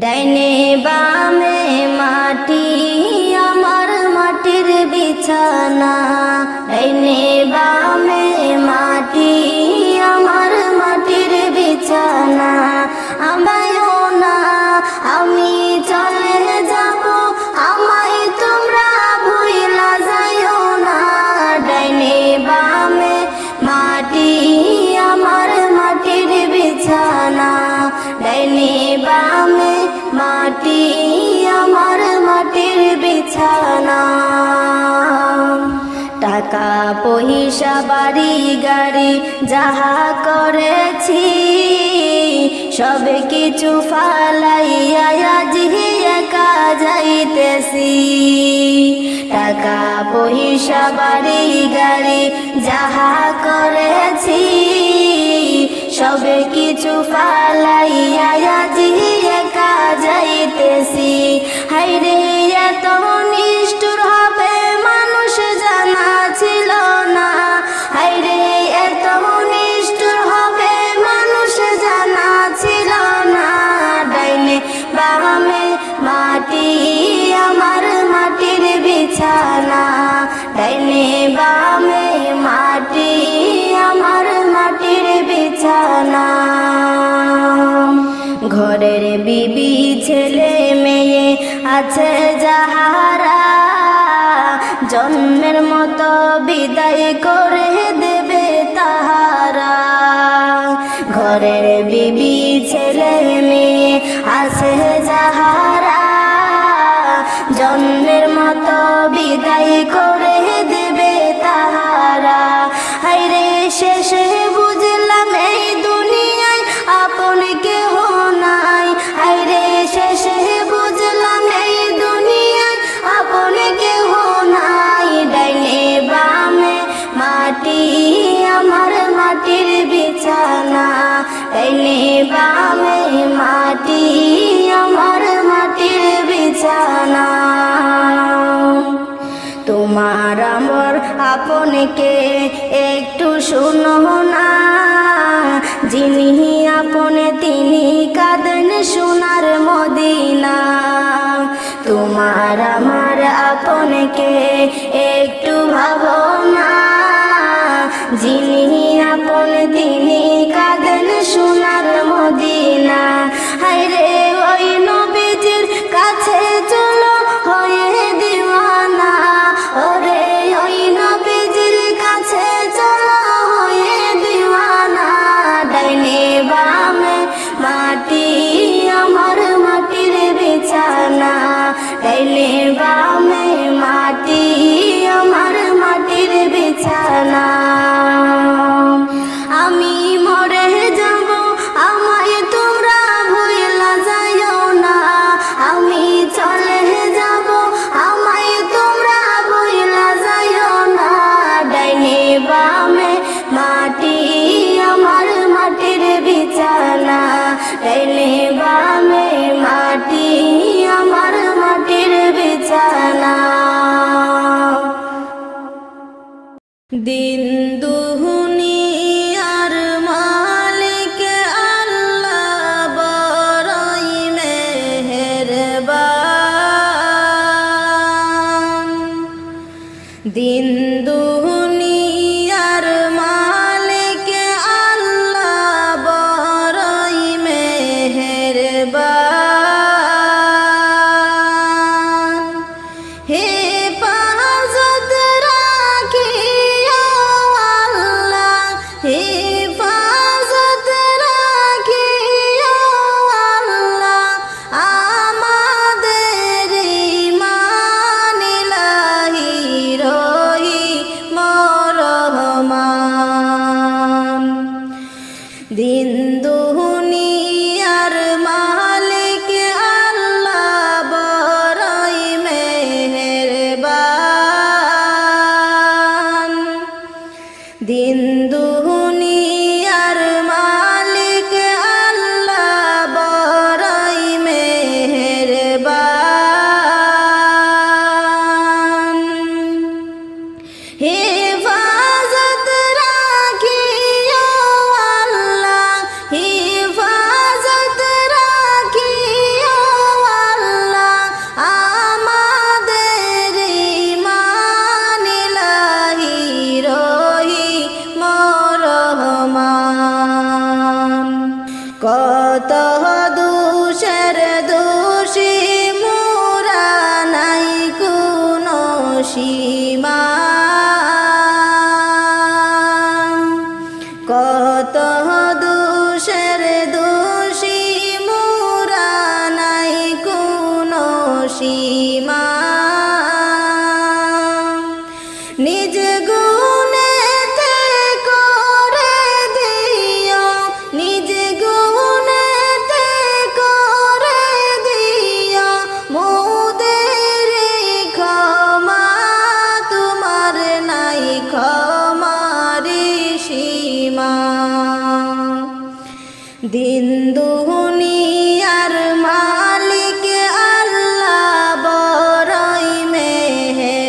ডাইনে বামে মাটি আমার মাটির বিছানা, ডাইনে বামে মাটি আমার মাটির বিছানা। আমায়ও না আমি চলে যাব, আমায় তোমরা ভুইলা যাইও না। ডাইনে বামে মাটি আমার মাটির বিছানা, ডাইনে বামে মাটি আমার মাটির বিছানা। টাকা পয়সা বাড়ি গাড়ি যাহা করেছি, সব কিছু ফালাইয়া আজ একা যাইতেছি। টাকা পয়সা বাড়ি গাড়ি যাহা করেছি, সব কিছু ফালাইয়া আজ একা যাইতেছি। হায়রে এত নিষ্ঠুর হবে মানুষ জানা ছিল না, হায়রে এত নিষ্ঠুর হবে মানুষ জানা ছিল না। ডাইনে বামে মাটি আমার মাটির বিছানা, ডাইনে বামে মাটি আমার মাটির বিছানা। ঘরের বিবি ছেলে মেয়ে আছে যাহারা, জন্মের মতো বিদায় করে দেবে তাহারা। ঘরের বিবি ছেলে মেয়ে আছে যাহারা, জন্মের মতো বিদায় করে দেবে তাহারা। হায়রে শেষে বুঝলাম এই দুনিয়ায় আপন কেহ নাই, হায়রে শেষে বুঝলাম এই দুনিয়ায় আপন কেহ নাই। ডাইনে বামে মাটি আমার মাটির বিছানা, ডাইনে বামে মাটি আমার মাটির বিছানা। তোমার আমার আপনকে একটু শুনো না, যিনি আপনে তিনি কাঁদেন সোনার মদিনা। তোমার আমার আপনকে একটু ভাবো না, যিনি আপন তিনি কাঁদেন সোনার মদিনা। হায়রে ওই নবীজির কাছে চলো হয়ে দিওয়ানা, ওরে ওই নবীজির কাছে চলো হয়ে দিওয়ানা। ডাইনে বামে মাটি আমার মাটির বিছানা, ডাইনে বামে মাটি আমার মাটির বিছানা। আমি মরে যাব আমায় তোমরা ভুইলা যাইও না, আমি চলে যাব আমায় তোমরা ভুইলা যাইও না। ডাইনে বামে মাটি আমার মাটির বিছানা, ডাইনে বামে মাটি আমার মাটির বিছানা। দিন দুনিয়ার মালিক আল্লাহ বড়ই মেহেরবান, দিন দুনিয়ার মালিক আল্লাহ বড়ই মেহেরবান। হেফাজত রাখিও আল্লাহ, হেফাজত রাখিও আল্লাহ আমাদের ঈমান ইলাহি রহিম রহমান। দিন দুনিয়ার মালিক আল্লাহ বড়ই মেহেরবান, দিন দুনিয়ার মালিক আল্লাহ বড়ই মেহেরবান। হেফাজত রাখিও আল্লাহ, হেফাজত রাখিও দিন দুনিয়ার মালিক আল্লাহ বড়ই মেহেরবান।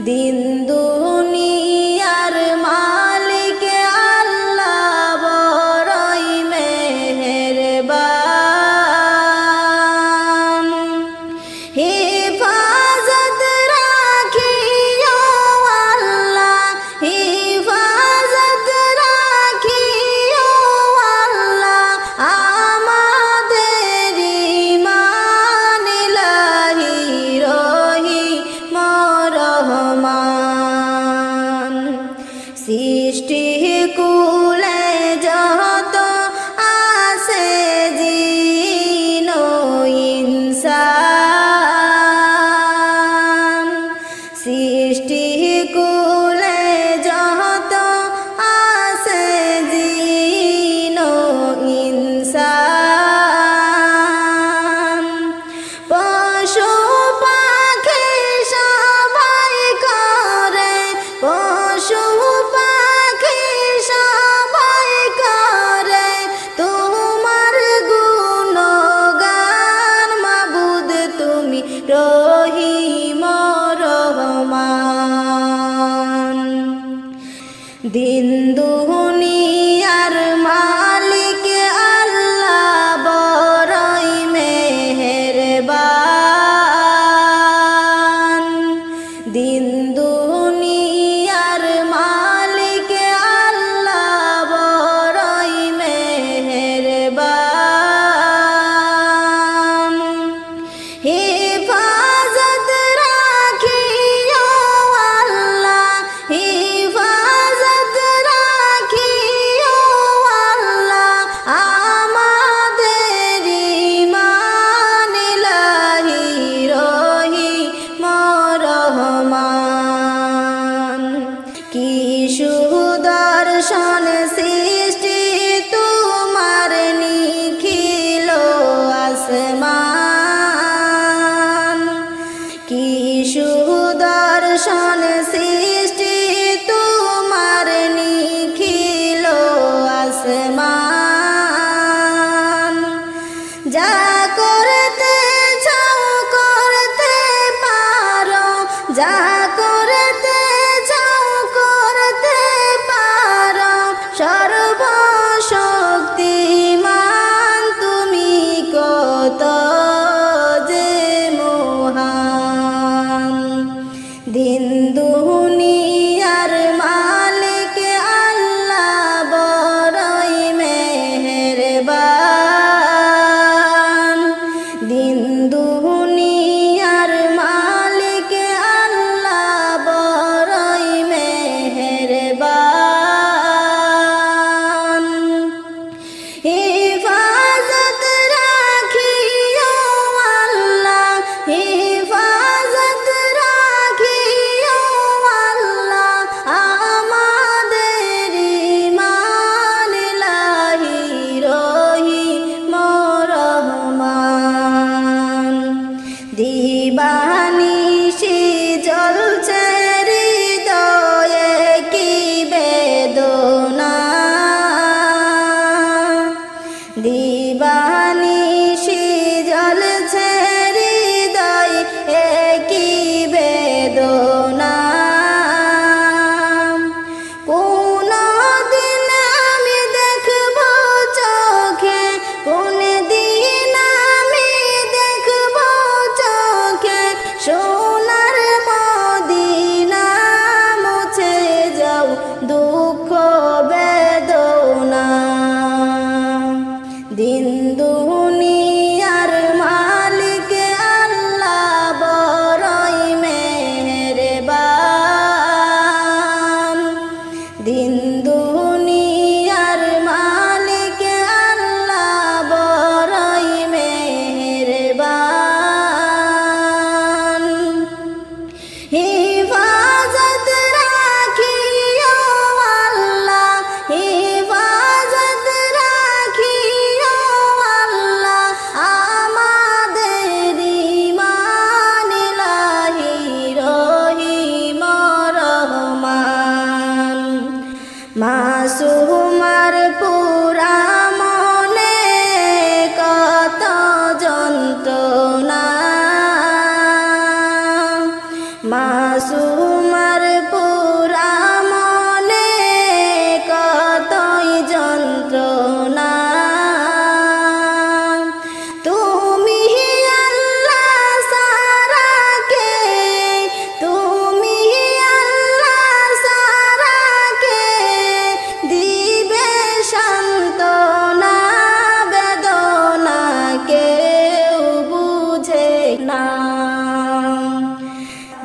দিন দুনিয়ার মালিক আল্লাহ বড়ই মেহেরবান। হিফাজত রাখিও আল্লাহ, হিফাজত রাখিও আল্লাহ আমাদের ঈমান ইলাহি রহিম রহমান। সৃষ্টি কুলে যত আছে জিন ও ইনসান, সৃষ্টি কুলে যত আছে জিন ও ইনসান। পশু পাখি সবাই করে, পশু পাখি সবাই করে তোমার গুণগান। মাবুদ তুমি রহিম রহমান। দিন দুনিয়ার মালিক আল্লাহ বড়ই মেহেরবান। দিন দুনিয়ার মালিক আল্লাহ বড়ই মেহেরবান। হিফাজত রাখিও আল্লাহ, হিফাজত রাখিও আল্লাহ আমাদের ঈমান ইলাহি রহিম রহমান। কি সুদর্শন সৃষ্টি তোমার নিখিল আসমান। কি সুদর্শন সৃষ্টি তোমার নিখিল আসমান। যা করতে চাও করতে পারো, যা করতে চাও করতে পারো। সর্বশক্তিমান তুমি কত যে মহান। দিন দুনিয়ার মালিক আল্লাহ বড়ই মেহেরবান। দিন দুনিয়ার মালিক আল্লাহ বড়ই মেহেরবান। হিফাজত রাখিও আল্লাহ, হিফাজত রাখিও আল্লাহ মাসুমার পুরা মনে কতই যন্ত্রণা। তুমি আল্লাহ সারা কে, তুমি আল্লাহ সারা কে দিবে সান্ত্বনা। বেদনা কেউ বুঝে না।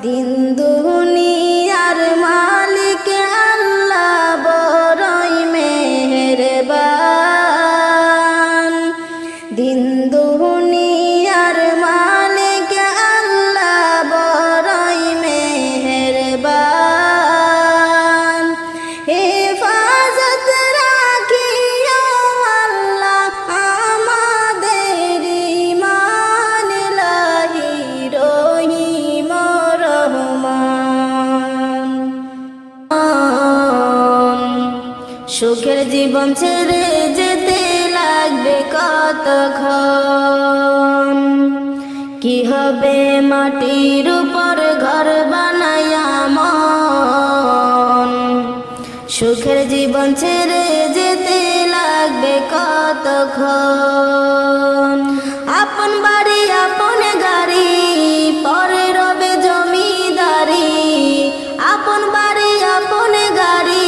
দিন দুনিয়ার মালিক আল্লাহ বড়ই মেহেরবান। দিন দুনিয়ার মালিক আল্লাহ বড়ই মেহেরবান। হেফাজত রাখিও আল্লাহ আমাদের ঈমান, ইলাহি রহিম রহমান। সুখের জীবন ছেড়ে যেতে লাগবে কতক্ষণ। কি হবে মাটির উপর ঘর বানায়া মন। সুখের জীবন ছেড়ে যেতে লাগবে কতক্ষণ। আপন বাড়ি আপন গাড়ি পরে রবে জমিদারি। আপন বাড়ি আপন গাড়ি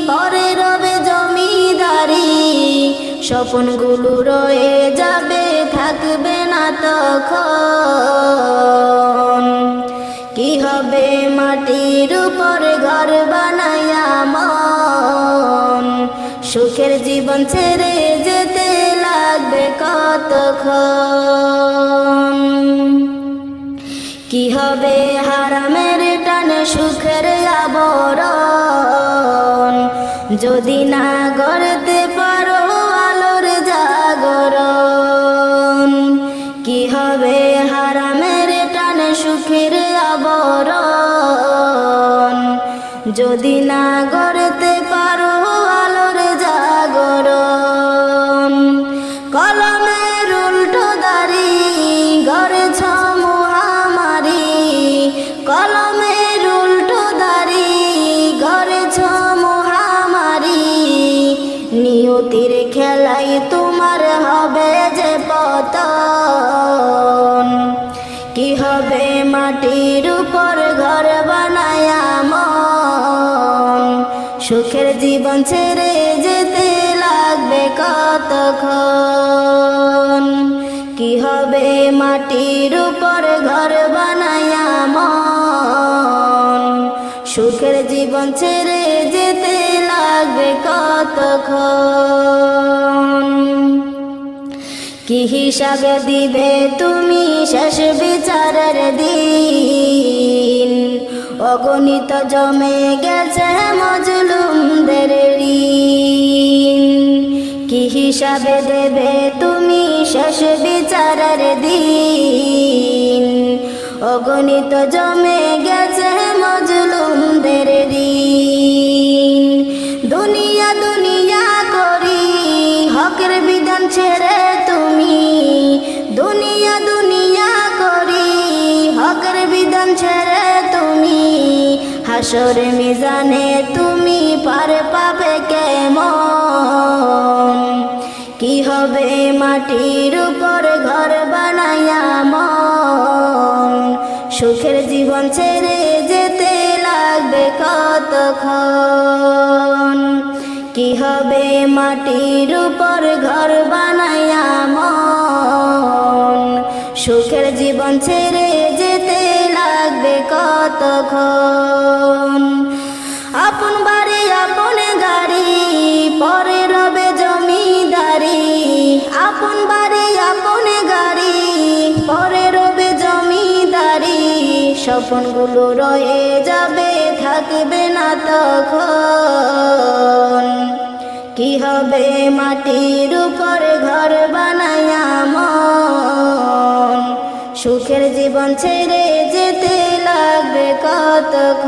পরে রবে জমিদারি। স্বপ্নগুলো রয়ে যাবে থাকবে না তখন। কি হবে মাটির উপর ঘর বানায়া মন। সুখের জীবন ছেড়ে যেতে লাগবে কতক্ষণ। কি হবে হারামের টানে সুখের আবরণ। যদি না গড়তে পারো আলোর জাগরণ। কি হবে হারামের টানে সুখের আবরণ। যদি না গড়তে পারো আলোর জাগরণ। কলমের উল্টো দাড়ি গড়েছ মহামারী। কলমের উল্টো দাড়ি গড়েছ মহামারী। নিয়তির খেলাই তোমার হবে যে পতন। কি হবে মাটির উপর ঘর বানায়া মন। সুখের জীবন ছেড়ে যেতে লাগবে কতক্ষণ। কি হবে মাটির উপর ঘর বানায়া মন। সুখের জীবন ছেড়ে যেতে লাগবে কতক্ষণ। কি হিসাবে দিবে তুমি শেষ বিচারের দিন। অগণিত জমে গেছে মজলুমদের ঋণ। কি হিসাবে দেবে তুমি শেষ বিচারের দিন। অগণিত জমে গেছে মজলুমদের ঋণ। দুনিয়া দুনিয়া করি হকের বিধান ছেড়ে তুমি। দুনিয়া দুনিয়া করি হকের বিধান ছেড়ে তুমি। হাসর মিজানে তুমি পার পাবে কেমন। কি হবে মাটির উপর ঘর বানায়া মন। সুখের জীবন ছেড়ে যেতে লাগবে কতক্ষণ। কি হবে মাটির উপর ঘর বানায়া মন। সুখের জীবন ছেড়ে যেতে লাগবে কতক্ষণ। আপন বাড়ি আপন গাড়ি পরে রবে জমিদারি। আপন বাড়ি আপন গাড়ি পরে রবে জমিদারি। স্বপ্নগুলো রয়ে যাবে থাকবে না তখন। কি হবে মাটির উপর ঘর বানায়া মন। সুখের জীবন ছেড়ে যেতে লাগবে কতক্ষণ।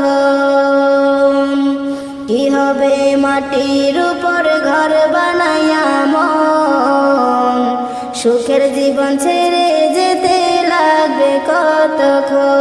কি হবে মাটির উপর ঘর বানায়া মন। সুখের জীবন ছেড়ে যেতে লাগবে কতক্ষণ।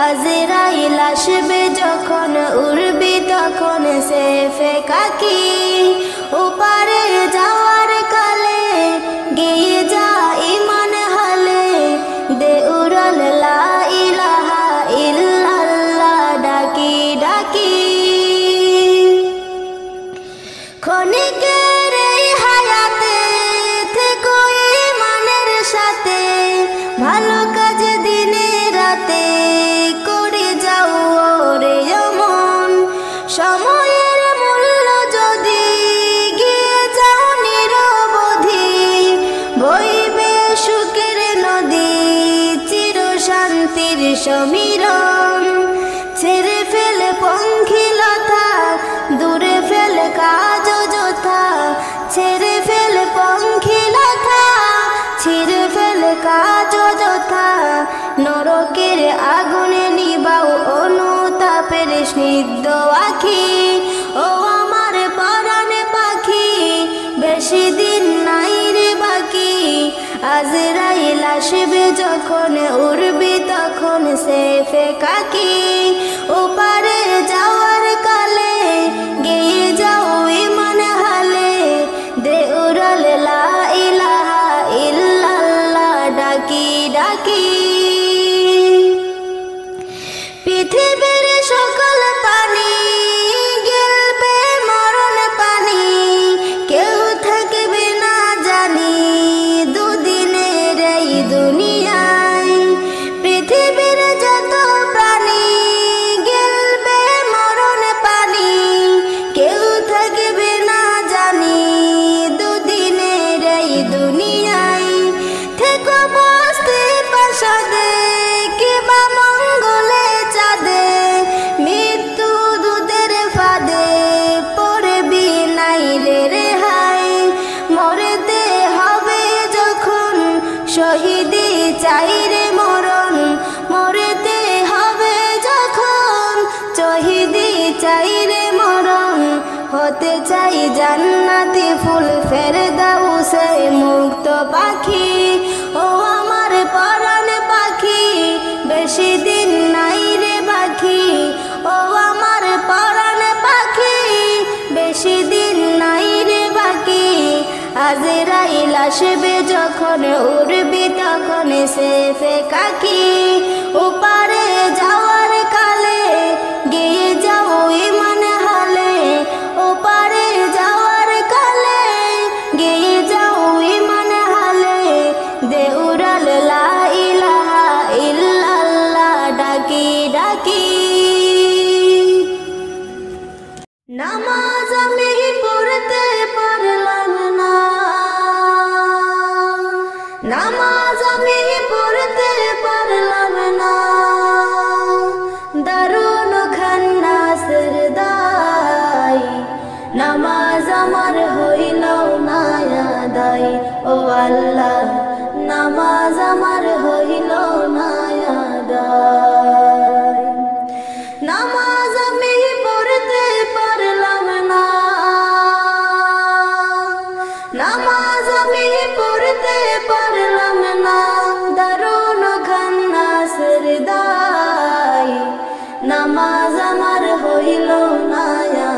আজরাইল আসবে যখন উড়বি তখন সেফে কাকি ওপারে যাওয়ার কালে গিয়ে যা ইমান হালে দে উড়াল লা ইলাহা ইল্লাল্লাহ ডাকি ডাকি ক্ষণিকের এই হায়াতে থেকো ইমানের সাথে ভালো কাজ দিনে রাতে করে যাও রে মন সময়ের মূল্য যদি গিয়ে যাও নিরবধি বইবে সুখের নদী চির শান্তির সমীরণ ছেড়ে ফেলে পঙ্খিলতা দূরে ফেলে কাজ যথা ছেড়ে ফেলে পঙ্খিলতা ছিঁড়ে ফেলে কাজ যথা নরকের আগুনে নিবাও অনুতাপের স্নিগ্ধ আখি ও আমার পরাণে পাখি বেশি দিন নাই রে বাকি আজরাইল আসবে যখন উড়বি তখন সেফে কাকি ওপারে যাওয়ার কালে গিয়ে যাও ইমান হালে দে উড়াল লা ইলাহা ইল্লাল্লাহ ডাকি ডাকি পৃথিবীর সকল পানি গেলবে মরণ পানি কেউ থাকবে না জানি দুদিনের এই দুনিয়ায় পৃথিবীর যত প্রাণী গেলবে মরণ পানি কেউ থাকবে না জানি দুদিনের এই দুনিয়ায় থেকো বসতে প্রাসাদে কিবা মঙ্গলে চাঁদে মৃত্যু দুধের ফাঁদে পড়বি নাইলে রেহাই মরেতে হবে যখন শহীদি চাই রে মরণ মরেতে হবে যখন শহীদি চাই রে মরণ হতে চাই জান্নাতি ফুল ফেরদাউসে মুক্ত পাখি ও আমার পরাণ পাখি বেশি দিন নাই রে বাকি ও আমার পরাণ পাখি বেশি দিন নাই রে বাকি আজরাইল আসবে যখন উড়বি তখন সেফে কাকি ওপারে যাওয়ার কালে গিয়ে যাও ইমান হালে ওপারে যাওয়ার কালে গিয়ে যাও ইমান হালে দে উড়াল লা ইলাহা ইল্লাল্লাহ ডাকি ডাকি নামাজ আমি পড়তে পারলাম না নামাজ আমি পড়তে পারলাম না দারুন খান্নাসের দাই নামাজ আমার হইল না আদায় ও আল্লাহ নামাজ আমার হইল না আদায় নামাজ আমি পড়তে পারলাম না নামাজ আমি পড়তে পারলাম না দারুন খান্নাসের দাই নামাজ আমার হইল না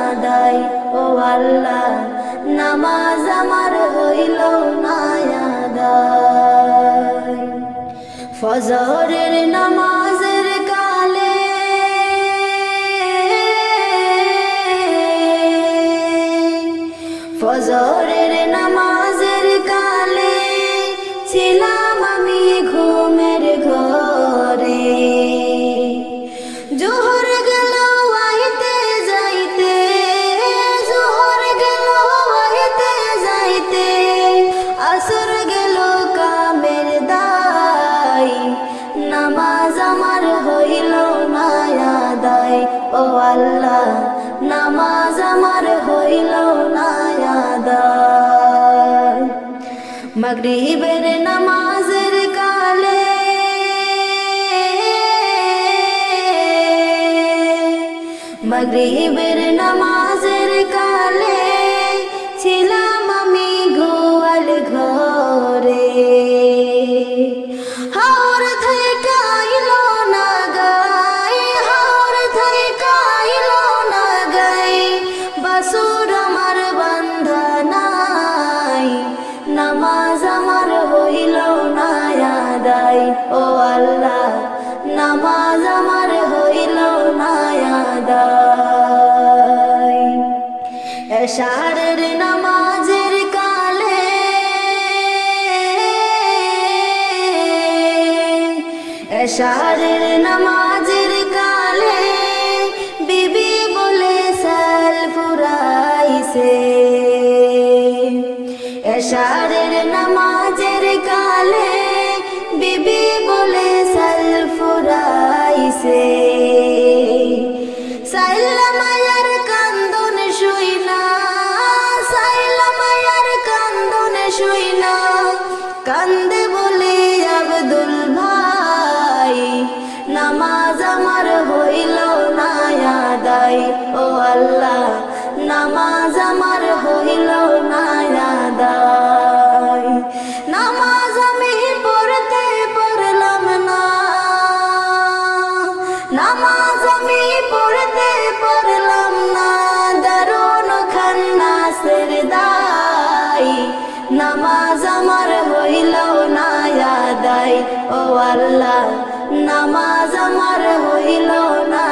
আদায় ও আল্লাহ নামাজ আমার হইল না আদায় ফজরের নামাজের কালে ফজরের নামাজের কালে ছিলাম আমি ঘুমের ঘরে জোহর গেল আইতে যাইতে জোহর গেল আইতে যাইতে আসর গেল কামের দায় নামাজ আমার হইল না আদায় ও আল্লাহ নামাজ আমার হইল না আদায় মাগরিবের নামাজের কালে মাগরিবের নামাজের কালে ছিলাম আমি গোয়াল ঘরে হাওর থেকে আইলো না গায় ও আল্লাহ নামাজ আমার হইল না আদায়। এশারের নামাজের কালে এশারের নামাজের কালে বিবি বলে সাল ফুরাইছে। এশারের নামাজের কালে বিবি বলে সাল ফুরাইছে। সাইলা মায়ার কান্দন শুইনা, সাইলা মায়ার কান্দন শুইনা কান্দে বলে আব্দুল ভাই নামাজ আমার হইল না আদায়। ও আল্লাহ নামাজ আমার হইল না আদায়। নামাজ আমি পড়তে পারলাম না, নামাজ আমি পড়তে পারলাম না, দারুন খান্নাসের দায় নামাজ আমার হইল না আদায়। ও আল্লাহ নামাজ আমার হইল না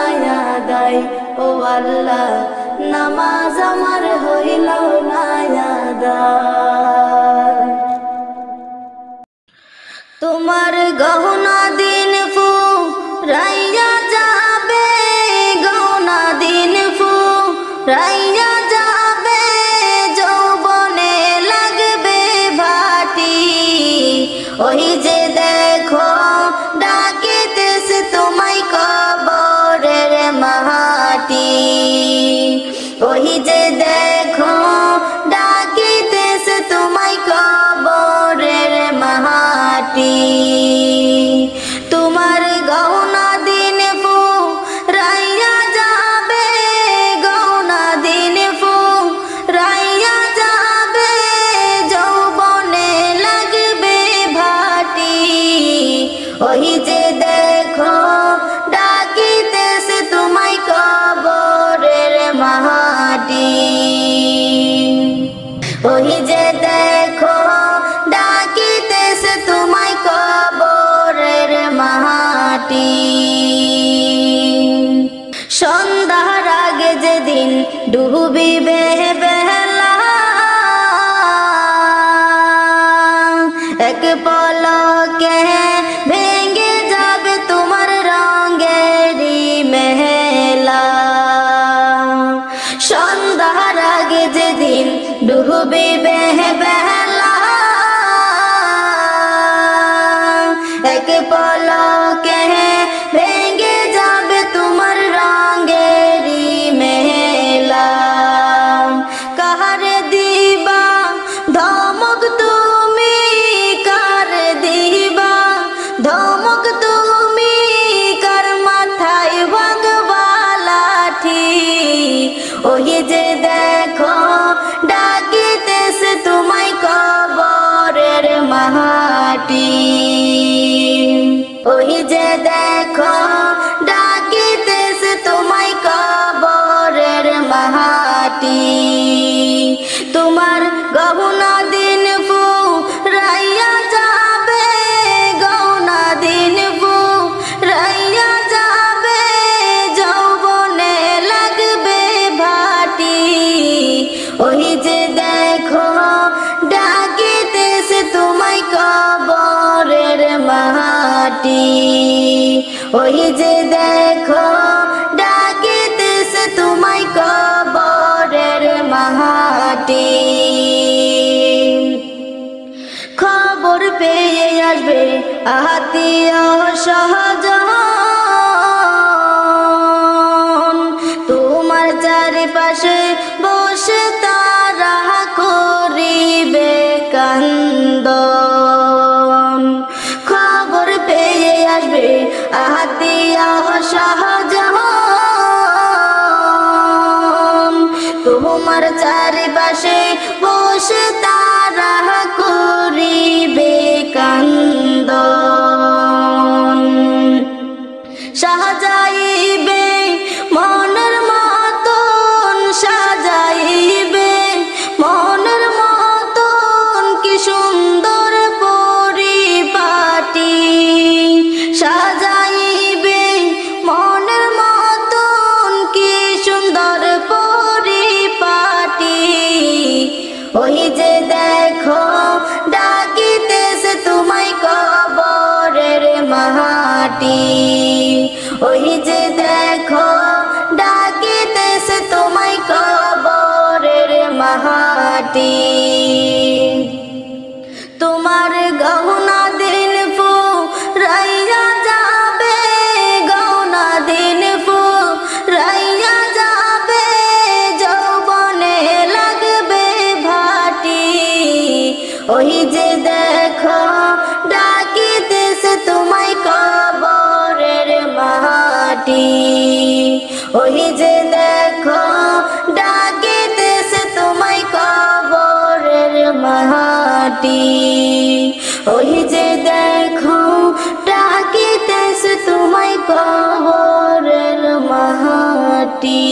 আদায়। ও আল্লাহ নামাজ আমার হইল না আদায়। তোমার গহনা দিন ফুরাইয়া যাবে, গহনা দিন ফুরাইয়া যাবে, যৌবনে লাগবে ভাটি। ওই যে দেখো ডাকিতেছে তোমায় কবরের মাটি। ওই যে দেখো ডাকিতেছে তোমায় কবরের মাটি। তোমার গহনা দিন ফুরাইয়া যাবে, গহনা দিন ফুরাইয়া যাবে, যৌবনে লাগবে ভাটি। ওই যে দেখো ডাকিতেছে তোমায় কবরের মাটি। ওই যে দেখো ডাকিতেছে তোমায় কবরের মাটি। সন্ধ্যার আগে যেদিন ডুবিবে বেলা, এক পলকে ভেঙে যাবে তোমার রঙেরি মেলা। সন্ধ্যার আগে যেদিন ডুবিবে বেলা, এক পলকে ভেঙে যাবে তোমার রঙেরি মেলা। কাহারে দিবা ধমক তুমি, কারে দিবা ধমক তুমি, কার মাথায় ভাঙবা লাঠি। ওই যে দেখো ডাকিতেছে তোমায় কবরের মাটি। ওই যে দেখো ডাকিতেছে তোমায় কবরের মাটি। তোমার গহনা দিন ফুরাইয়া যাবে, গহনা দিন ফুরাইয়া যাবে, যৌবনে লাগবে ভাটি। ওই যে দেখো ডাকিতেছে তোমায় কবরের মাটি। ওই যে দেখো ডাকিতেছে তোমায় কবরের মাটি। খবর পেয়ে আসবে আত্মীয় স্বজন, তোমার চারিপাশে বসে তারা করিবে কান্দন। খবর পেয়ে আসবে আত্মীয় স্বজন, তোমার চারিপাশে বসে তারা করিবে কান্দন। সাজাইবে মনের মতন, সাজাইবে মনের মতন, কি সুন্দর পরিপাটি। মাটি। ওই যে দেখো ডাকিতেছে তোমায় কবরের মাটি। তোমার গহনা দিন ফুরাইয়া যাবে, গহনা দিন ফুরাইয়া যাবে, যৌবনে লাগবে ভাটি। ওই যে দেখো ডাকিতেছে তোমায় কবরের মাটি। ওই যে দেখো ডাকিতেছে তোমায় কবরের মাটি। ওই যে দেখো ডাকিতেছে তোমায় কবরের মাটি।